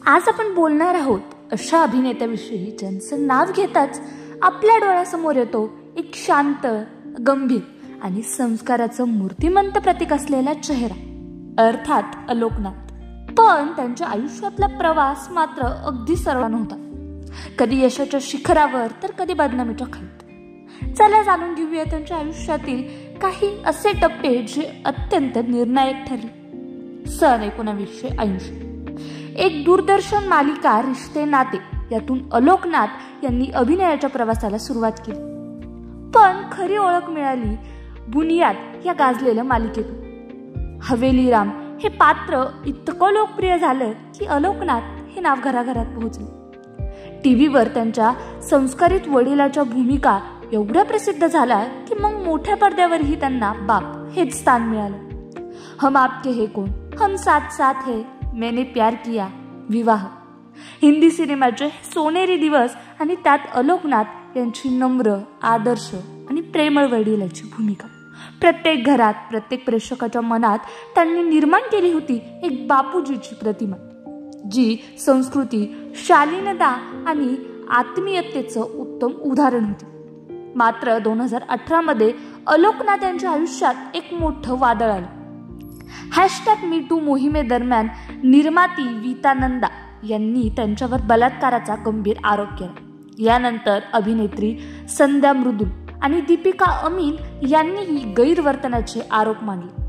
आज आपण बोलणार आहोत अशा अभिनेत्याविषयी ज्यांचं नाव घेताच आपल्या डोळ्यासमोर येतो एक शांत, गंभीर आणि संस्काराचं मूर्तिमंत प्रतीक असलेला चेहरा, अर्थात अलोकनाथ. पण त्यांच्या आयुष्यातला प्रवास मात्र अगदी सरळ नव्हता. कधी यशाच्या शिखरावर तर कधी बदनामीच्या खाईत. चला जाणून घेऊया त्यांच्या आयुष्यातील काही असे टप्पे जे अत्यंत निर्णायक ठरले. सन 1980. एक दूरदर्शन मालिका रिश्ते नाते यातून अलोकनाथ यांनी अभिनयाच्या प्रवासाला सुरुवात केली. पण खरी ओळख मिळाली बुनियाद या गाजलेल्या मालिकेतून. हवेली राम हे पात्र इतकं लोकप्रिय झालं की अलोकनाथ हे नाव घराघरात पोहोचले. टीव्हीवर त्यांच्या संस्कारित वडिलाच्या भूमिका एवढ्या प्रसिद्ध झाल्या की मग मोठ्या पडद्यावरही त्यांना बाप हेच स्थान मिळालं. हम आपके है कौन, हम साथ साथ है, मैंने प्यार किया, विवाह, हिंदी सिनेमाचे सोनेरी दिवस आणि त्यात अलोकनाथ यांची नम्र, आदर्श आणि प्रेमळ वडिलाची भूमिका प्रत्येक घरात, प्रत्येक प्रेक्षकाच्या मनात त्यांनी निर्माण केली होती एक बापूजीची प्रतिमा, जी संस्कृती, शालीनता आणि आत्मीयतेचं उत्तम उदाहरण होती. मात्र 2018 मध्ये अलोकनाथ यांच्या आयुष्यात एक मोठं वादळ आलं. #MeToo मोहिमेदरम्यान निर्माती वीता नंदा यांनी त्यांच्यावर बलात्काराचा गंभीर आरोप केला. यानंतर अभिनेत्री संध्या मृदुल आणि दीपिका अमीन यांनीही गैरवर्तनाचे आरोप मांडले.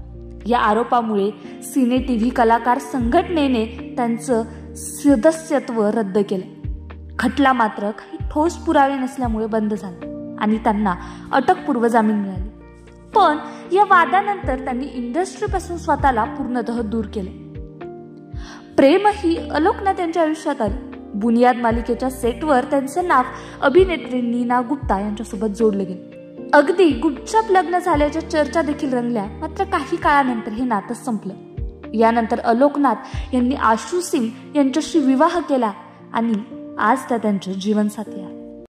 या आरोपामुळे सिने टीव्ही कलाकार संघटनेने त्यांचं सदस्यत्व रद्द केलं. खटला मात्र काही ठोस पुरावे नसल्यामुळे बंद झाला आणि त्यांना अटकपूर्व जामीन मिळाली. पण या वादानंतर त्यांनी इंडस्ट्रीपासून स्वतःला पूर्णतः दूर केले. प्रेमही अलोकनाथ यांच्या आयुष्यात आले. बुनियाद मालिकेच्या सेटवर त्यांचं नाव अभिनेत्री नीना गुप्ता यांच्यासोबत जोडलं गेलं. अगदी गुपचाप लग्न झाल्याच्या चर्चा देखील रंगल्या. मात्र काही काळानंतर हे नातं संपलं. यानंतर अलोकनाथ यांनी आशू सिंग यांच्याशी विवाह केला आणि आज त्या त्यांच्या जीवनसाथी आहेत.